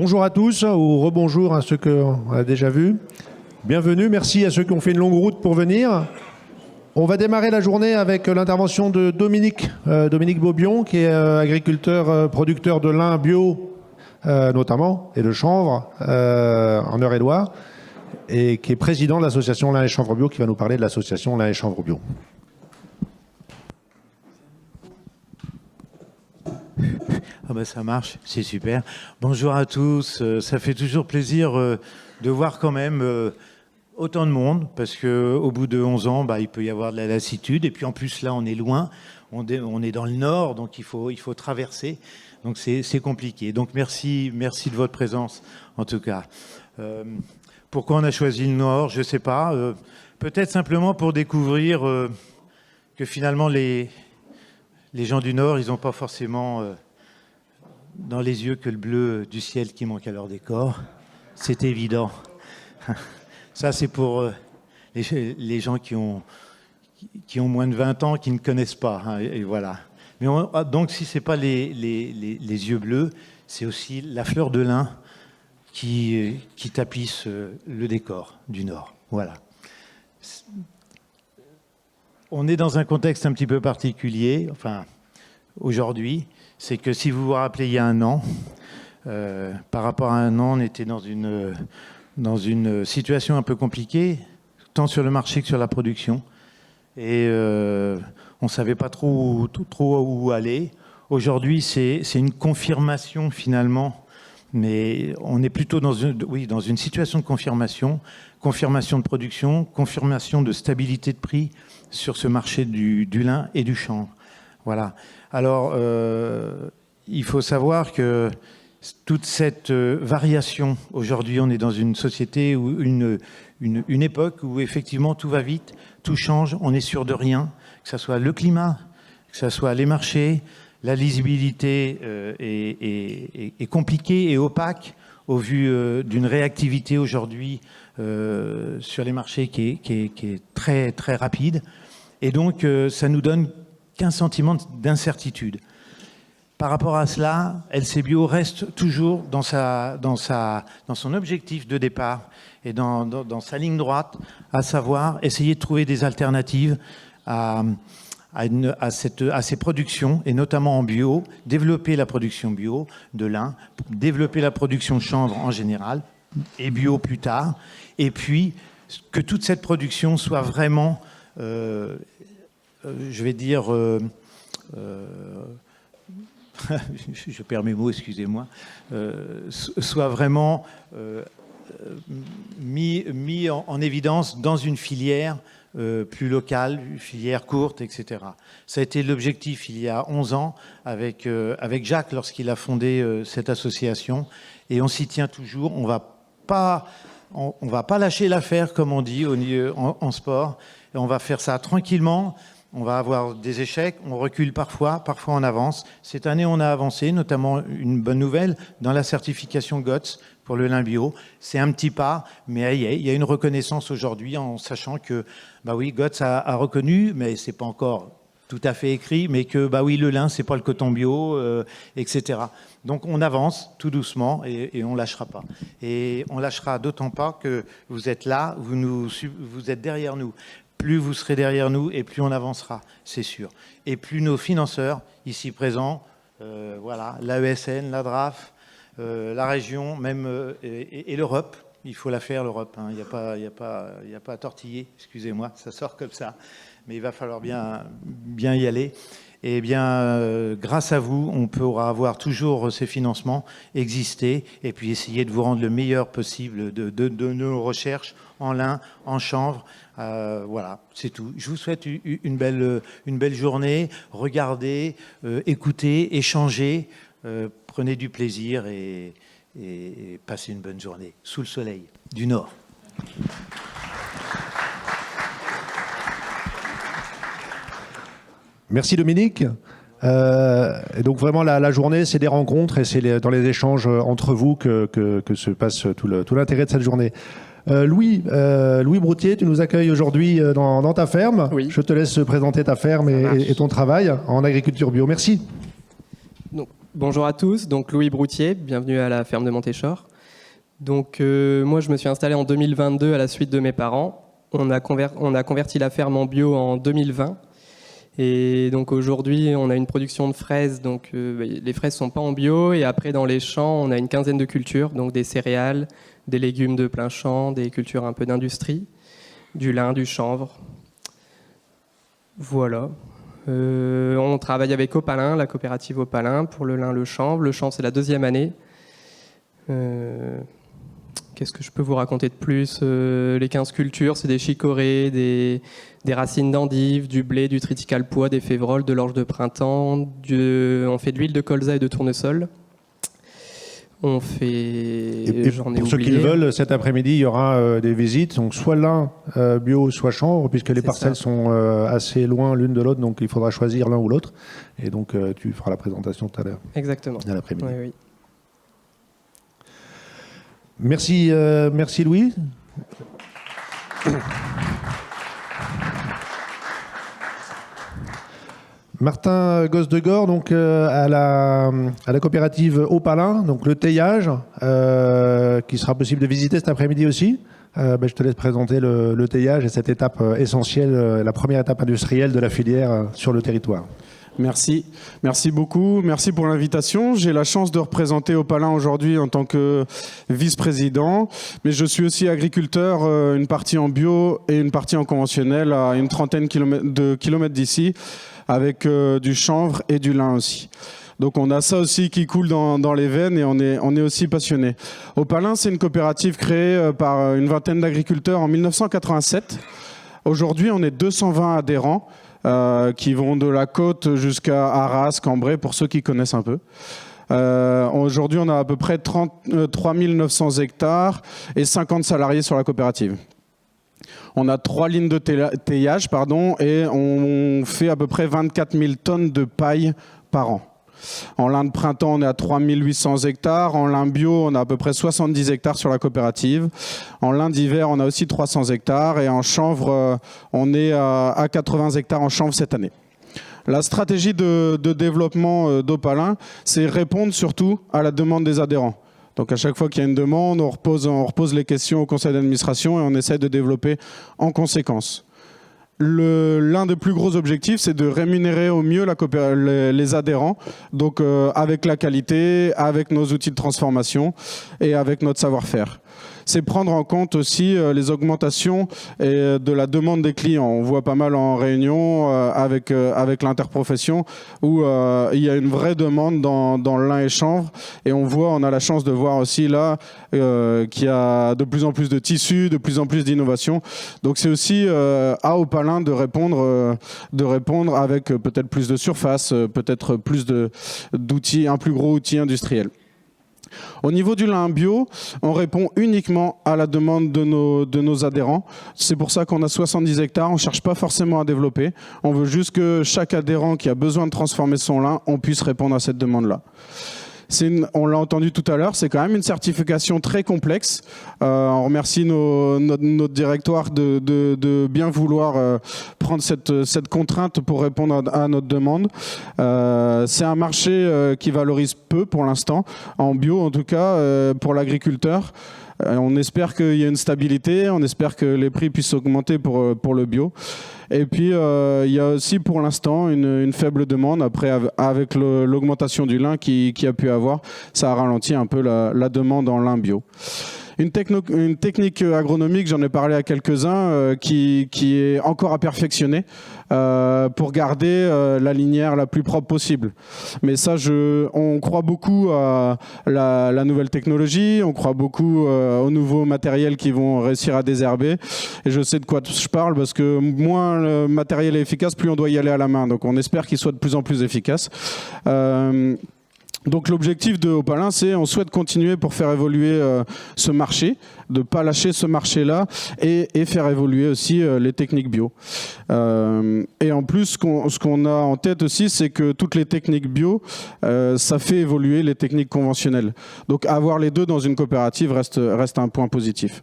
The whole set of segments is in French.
Bonjour à tous, ou rebonjour à ceux qu'on a déjà vus. Bienvenue, merci à ceux qui ont fait une longue route pour venir. On va démarrer la journée avec l'intervention de Dominique Beaubion, qui est agriculteur, producteur de lin bio, notamment, et de chanvre en Eure-et-Loir, et qui est président de l'association Lin et Chanvre Bio, qui va nous parler de l'association Lin et Chanvre Bio. Ah ben ça marche, c'est super. Bonjour à tous, ça fait toujours plaisir de voir quand même autant de monde, parce qu'au bout de 11 ans, il peut y avoir de la lassitude, et puis en plus là on est loin, on est dans le nord, donc il faut traverser, donc c'est compliqué. Donc merci de votre présence en tout cas. Pourquoi on a choisi le nord, je ne sais pas, peut-être simplement pour découvrir que finalement les gens du nord, ils n'ont pas forcément dans les yeux que le bleu du ciel qui manque à leur décor. C'est évident. Ça, c'est pour les gens qui ont moins de 20 ans, qui ne connaissent pas. Hein, et voilà. Mais donc, si ce n'est pas les yeux bleus, c'est aussi la fleur de lin qui tapisse le décor du nord. Voilà. On est dans un contexte un petit peu particulier, enfin, aujourd'hui. C'est que si vous vous rappelez, il y a un an, par rapport à un an, on était dans une situation un peu compliquée, tant sur le marché que sur la production. Et on ne savait pas trop où aller. Aujourd'hui, c'est une confirmation finalement, mais on est plutôt dans une situation de confirmation de production, confirmation de stabilité de prix sur ce marché du lin et du chanvre. Voilà. Alors, il faut savoir que toute cette variation, aujourd'hui, on est dans une société où une époque où effectivement tout va vite, tout change, on est sûr de rien, que ce soit le climat, que ce soit les marchés, la lisibilité est compliquée et opaque au vu d'une réactivité aujourd'hui sur les marchés qui est très, très rapide. Et donc, ça nous donne qu'un sentiment d'incertitude. Par rapport à cela, LC Bio reste toujours dans son objectif de départ et dans sa ligne droite, à savoir essayer de trouver des alternatives à ces productions, et notamment en bio, développer la production bio de lin, développer la production de chanvre en général, et bio plus tard, et puis que toute cette production soit vraiment je vais dire, je perds mes mots, excusez-moi, soit vraiment mis en évidence dans une filière plus locale, une filière courte, etc. Ça a été l'objectif il y a 11 ans avec Jacques lorsqu'il a fondé cette association, et on s'y tient toujours. On va pas lâcher l'affaire, comme on dit en sport, et on va faire ça tranquillement. On va avoir des échecs, on recule parfois on avance. Cette année, on a avancé, notamment une bonne nouvelle, dans la certification GOTS pour le lin bio. C'est un petit pas, mais il y a une reconnaissance aujourd'hui en sachant que, GOTS a reconnu, mais c'est pas encore tout à fait écrit, mais que, le lin, c'est pas le coton bio, etc. Donc, on avance tout doucement et on lâchera pas. Et on lâchera d'autant pas que vous êtes là, vous êtes derrière nous. Plus vous serez derrière nous et plus on avancera, c'est sûr. Et plus nos financeurs, ici présents, l'AESN, la DRAF, la région, même et l'Europe, il faut la faire l'Europe, hein. Il n'y a pas à tortiller, excusez-moi, ça sort comme ça, mais il va falloir bien y aller. Et bien, grâce à vous, on pourra avoir toujours ces financements, exister, et puis essayer de vous rendre le meilleur possible de nos recherches en lin, en chanvre. Voilà, c'est tout. Je vous souhaite une belle journée. Regardez, écoutez, échangez, prenez du plaisir et passez une bonne journée sous le soleil du Nord. Merci Dominique. Et donc vraiment la journée, c'est des rencontres et c'est dans les échanges entre vous que se passe tout l'intérêt de cette journée. Louis Broutier, tu nous accueilles aujourd'hui dans ta ferme. Oui. Je te laisse présenter ta ferme et ton travail en agriculture bio. Merci. Donc, Bonjour à tous, donc Louis Broutier, bienvenue à la ferme de Montéchor. Donc moi je me suis installé en 2022 à la suite de mes parents. On a converti la ferme en bio en 2020. Et donc aujourd'hui on a une production de fraises, donc les fraises sont pas en bio. Et après dans les champs on a une quinzaine de cultures, donc des céréales, des légumes de plein champ, des cultures un peu d'industrie, du lin, du chanvre. Voilà. On travaille avec Opalin, la coopérative Opalin, pour le lin, le chanvre. Le chanvre, c'est la 2e année. Qu'est-ce que je peux vous raconter de plus ? Les 15 cultures, c'est des chicorées, des racines d'endive, du blé, du triticale-pois, des févroles, de l'orge de printemps. On fait de l'huile de colza et de tournesol. On fait... Pour ceux qui le veulent, cet après-midi, il y aura des visites, donc soit l'un bio, soit chanvre, puisque les parcelles sont assez loin l'une de l'autre, donc il faudra choisir l'un ou l'autre. Et donc tu feras la présentation tout à l'heure. Exactement. À l'après-midi. Oui, oui. Merci, merci Louis. Martin Gosse-de-Gore, donc à la coopérative Opalin, donc le teillage, qui sera possible de visiter cet après-midi aussi. Je te laisse présenter le teillage et cette étape essentielle, la première étape industrielle de la filière sur le territoire. Merci. Merci beaucoup. Merci pour l'invitation. J'ai la chance de représenter Opalin aujourd'hui en tant que vice-président. Mais je suis aussi agriculteur, une partie en bio et une partie en conventionnel à une trentaine de kilomètres d'ici, avec du chanvre et du lin aussi. Donc on a ça aussi qui coule dans les veines et on est aussi passionné. Opalin, c'est une coopérative créée par une vingtaine d'agriculteurs en 1987. Aujourd'hui, on est 220 adhérents. Qui vont de la côte jusqu'à Arras, Cambrai, pour ceux qui connaissent un peu. Aujourd'hui, on a à peu près 3 900 hectares et 50 salariés sur la coopérative. On a 3 lignes de teillage, et on fait à peu près 24 000 tonnes de paille par an. En lin de printemps, on est à 3 800 hectares. En lin bio, on a à peu près 70 hectares sur la coopérative. En lin d'hiver, on a aussi 300 hectares. Et en chanvre, on est à 80 hectares en chanvre cette année. La stratégie de développement d'Opalin, c'est répondre surtout à la demande des adhérents. Donc à chaque fois qu'il y a une demande, on repose les questions au conseil d'administration et on essaie de développer en conséquence. L'un des plus gros objectifs, c'est de rémunérer au mieux les adhérents, donc avec la qualité, avec nos outils de transformation et avec notre savoir-faire. C'est prendre en compte aussi les augmentations de la demande des clients. On voit pas mal en réunion avec l'interprofession où il y a une vraie demande dans le lin et chanvre. Et on a la chance de voir aussi là qu'il y a de plus en plus de tissus, de plus en plus d'innovations. Donc c'est aussi à Opalin de répondre avec peut-être plus de surface, peut-être plus d'outils, un plus gros outil industriel. Au niveau du lin bio, on répond uniquement à la demande de nos adhérents. C'est pour ça qu'on a 70 hectares, on ne cherche pas forcément à développer. On veut juste que chaque adhérent qui a besoin de transformer son lin, on puisse répondre à cette demande-là. On l'a entendu tout à l'heure, c'est quand même une certification très complexe. On remercie notre directoire de bien vouloir prendre cette contrainte pour répondre à notre demande. C'est un marché qui valorise peu pour l'instant, en bio en tout cas, pour l'agriculteur. On espère qu'il y a une stabilité, on espère que les prix puissent augmenter pour le bio. Et puis, il y a aussi pour l'instant une faible demande. Après, avec l'augmentation du lin qui a pu avoir, ça a ralenti un peu la demande en lin bio. Une technique agronomique, j'en ai parlé à quelques-uns, qui est encore à perfectionner pour garder la linière la plus propre possible. Mais ça, on croit beaucoup à la nouvelle technologie, on croit beaucoup aux nouveaux matériels qui vont réussir à désherber. Et je sais de quoi je parle parce que moins le matériel est efficace, plus on doit y aller à la main. Donc on espère qu'il soit de plus en plus efficace. Donc l'objectif de Opalin, c'est on souhaite continuer pour faire évoluer ce marché, de ne pas lâcher ce marché-là et faire évoluer aussi les techniques bio. Et en plus, ce qu'on a en tête aussi, c'est que toutes les techniques bio, ça fait évoluer les techniques conventionnelles. Donc avoir les deux dans une coopérative reste un point positif.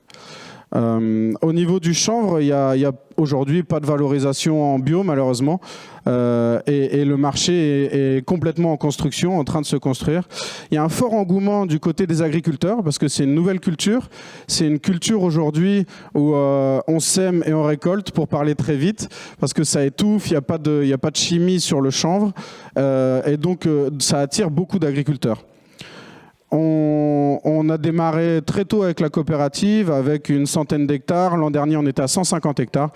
Au niveau du chanvre, il y a aujourd'hui pas de valorisation en bio malheureusement, et le marché est complètement en construction, en train de se construire. Il y a un fort engouement du côté des agriculteurs parce que c'est une nouvelle culture. C'est une culture aujourd'hui où on sème et on récolte, pour parler très vite, parce que ça étouffe, il n'y a pas de chimie sur le chanvre, et donc ça attire beaucoup d'agriculteurs. On a démarré très tôt avec la coopérative, avec une centaine d'hectares. L'an dernier, on était à 150 hectares.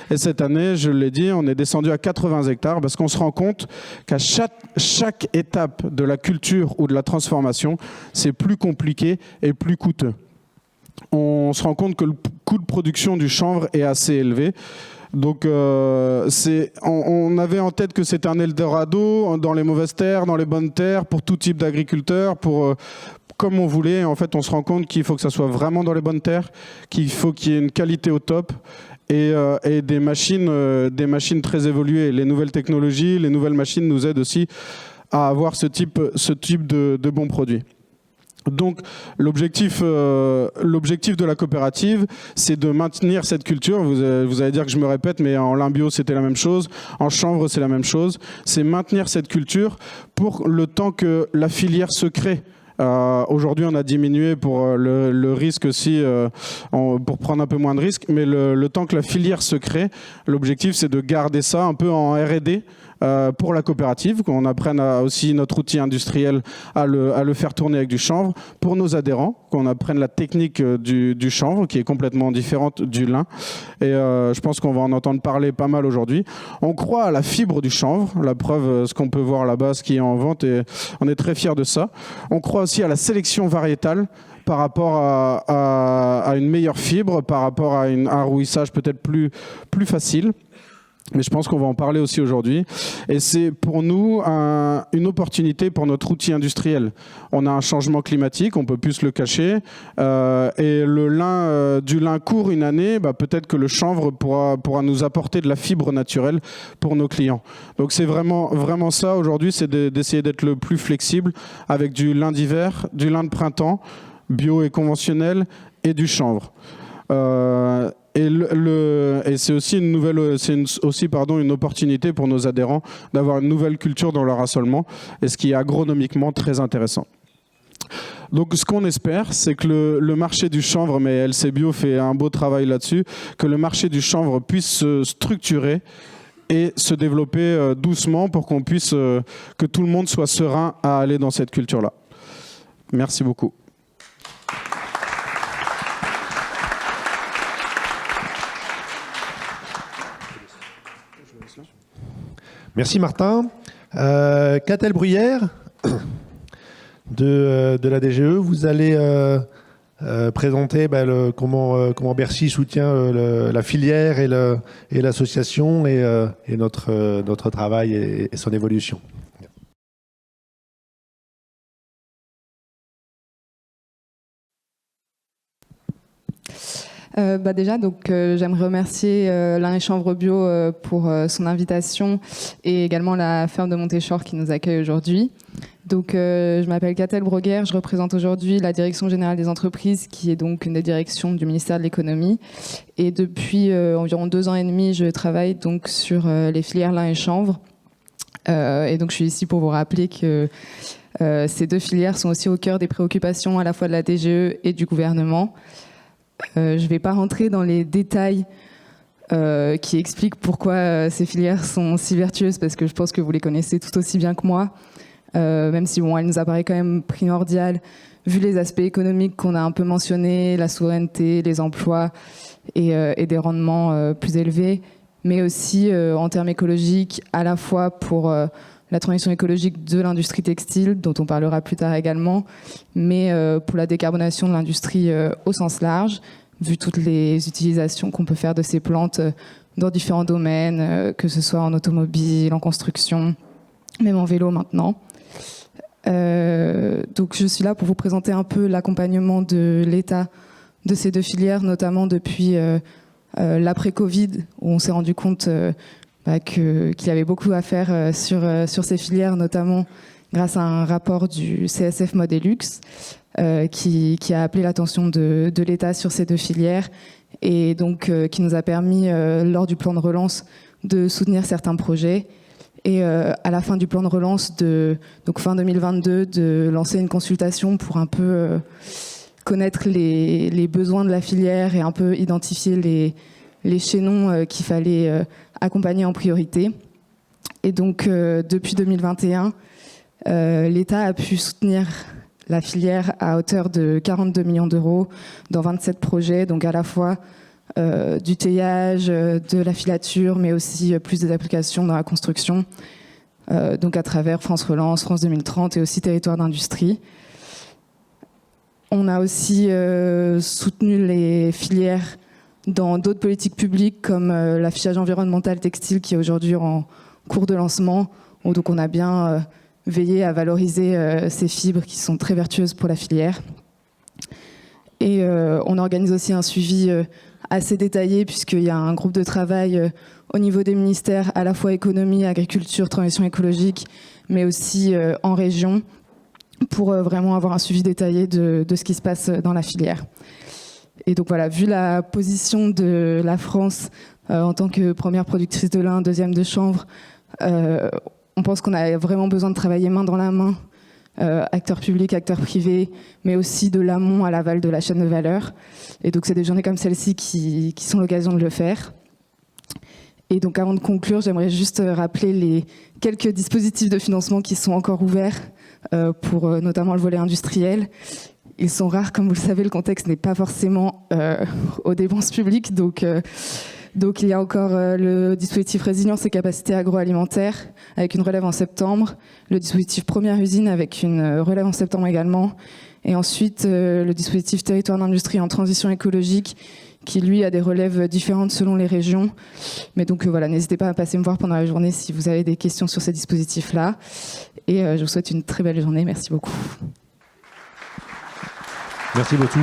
Et cette année, je l'ai dit, on est descendu à 80 hectares parce qu'on se rend compte qu'à chaque étape de la culture ou de la transformation, c'est plus compliqué et plus coûteux. On se rend compte que le coût de production du chanvre est assez élevé. Donc on avait en tête que c'était un Eldorado dans les mauvaises terres, dans les bonnes terres, pour tout type d'agriculteurs, comme on voulait. En fait, on se rend compte qu'il faut que ça soit vraiment dans les bonnes terres, qu'il faut qu'il y ait une qualité au top et des machines très évoluées. Les nouvelles technologies, les nouvelles machines nous aident aussi à avoir ce type de bons produits. Donc l'objectif de la coopérative, c'est de maintenir cette culture. Vous allez dire que je me répète, mais en lin bio c'était la même chose, en chanvre c'est la même chose. C'est maintenir cette culture pour le temps que la filière se crée. Aujourd'hui on a diminué pour le risque aussi, pour prendre un peu moins de risques, mais le temps que la filière se crée, l'objectif c'est de garder ça un peu en R&D pour la coopérative, qu'on apprenne aussi notre outil industriel à le faire tourner avec du chanvre, pour nos adhérents, qu'on apprenne la technique du chanvre qui est complètement différente du lin, et je pense qu'on va en entendre parler pas mal aujourd'hui. On croit à la fibre du chanvre, la preuve, ce qu'on peut voir là-bas, ce qui est en vente, et on est très fiers de ça. On croit aussi à la sélection variétale par rapport à une meilleure fibre, par rapport à un rouissage peut-être plus facile. Mais je pense qu'on va en parler aussi aujourd'hui. Et c'est pour nous une opportunité pour notre outil industriel. On a un changement climatique, on ne peut plus se le cacher. Et du lin court une année, peut-être que le chanvre pourra nous apporter de la fibre naturelle pour nos clients. Donc c'est vraiment ça aujourd'hui, c'est d'essayer d'être le plus flexible avec du lin d'hiver, du lin de printemps, bio et conventionnel, et du chanvre. Et c'est aussi une opportunité pour nos adhérents d'avoir une nouvelle culture dans leur assolement, et ce qui est agronomiquement très intéressant. Donc ce qu'on espère, c'est que le marché du chanvre, mais LC Bio fait un beau travail là-dessus, que le marché du chanvre puisse se structurer et se développer doucement pour qu'on puisse, que tout le monde soit serein à aller dans cette culture-là. Merci beaucoup. Merci Martin. Catel Bruyère de la DGE, vous allez présenter comment Bercy soutient la filière et l'association et notre travail et son évolution. Déjà, j'aimerais remercier Lin et Chanvre Bio pour son invitation, et également la ferme de Montéchor qui nous accueille aujourd'hui. Je m'appelle Catel Bruyère, je représente aujourd'hui la Direction Générale des Entreprises, qui est donc une des directions du ministère de l'Économie. Et depuis environ 2 ans et demi, je travaille donc sur les filières lin et chanvre. Et donc je suis ici pour vous rappeler que ces 2 filières sont aussi au cœur des préoccupations à la fois de la DGE et du gouvernement. Je ne vais pas rentrer dans les détails qui expliquent pourquoi ces filières sont si vertueuses, parce que je pense que vous les connaissez tout aussi bien que moi, même si elle nous apparaît quand même primordiale, vu les aspects économiques qu'on a un peu mentionnés, la souveraineté, les emplois et des rendements plus élevés, mais aussi en termes écologiques, à la fois pour la transition écologique de l'industrie textile, dont on parlera plus tard également, mais pour la décarbonation de l'industrie au sens large, vu toutes les utilisations qu'on peut faire de ces plantes dans différents domaines, que ce soit en automobile, en construction, même en vélo maintenant. Donc je suis là pour vous présenter un peu l'accompagnement de l'État de ces 2 filières, notamment depuis l'après-Covid, où on s'est rendu compte qu'il y avait beaucoup à faire sur ces filières, notamment grâce à un rapport du CSF Modelux qui a appelé l'attention de l'État sur ces 2 filières, et donc qui nous a permis, lors du plan de relance, de soutenir certains projets. Et à la fin du plan de relance, donc fin 2022, de lancer une consultation pour un peu connaître les besoins de la filière et un peu identifier les chaînons qu'il fallait accompagner en priorité. Et donc, depuis 2021, l'État a pu soutenir la filière à hauteur de 42 millions d'euros dans 27 projets, donc à la fois du teillage, de la filature, mais aussi plus des applications dans la construction, donc à travers France Relance, France 2030 et aussi Territoires d'industrie. On a aussi soutenu les filières dans d'autres politiques publiques comme l'affichage environnemental textile qui est aujourd'hui en cours de lancement. Donc on a bien veillé à valoriser ces fibres qui sont très vertueuses pour la filière. Et on organise aussi un suivi assez détaillé puisqu'il y a un groupe de travail au niveau des ministères à la fois économie, agriculture, transition écologique, mais aussi en région pour vraiment avoir un suivi détaillé de ce qui se passe dans la filière. Et donc voilà, vu la position de la France en tant que première productrice de lin, deuxième de chanvre, on pense qu'on a vraiment besoin de travailler main dans la main, acteurs publics, acteurs privés, mais aussi de l'amont à l'aval de la chaîne de valeur. Et donc c'est des journées comme celle-ci qui sont l'occasion de le faire. Et donc avant de conclure, j'aimerais juste rappeler les quelques dispositifs de financement qui sont encore ouverts pour notamment le volet industriel. Ils sont rares, comme vous le savez, le contexte n'est pas forcément aux dépenses publiques. Donc il y a encore le dispositif résilience et capacité agroalimentaire avec une relève en septembre, le dispositif première usine avec une relève en septembre également, et ensuite le dispositif territoire d'industrie en transition écologique qui lui a des relèves différentes selon les régions. Mais donc voilà, n'hésitez pas à passer me voir pendant la journée si vous avez des questions sur ces dispositifs-là. Et je vous souhaite une très belle journée. Merci beaucoup. Merci beaucoup.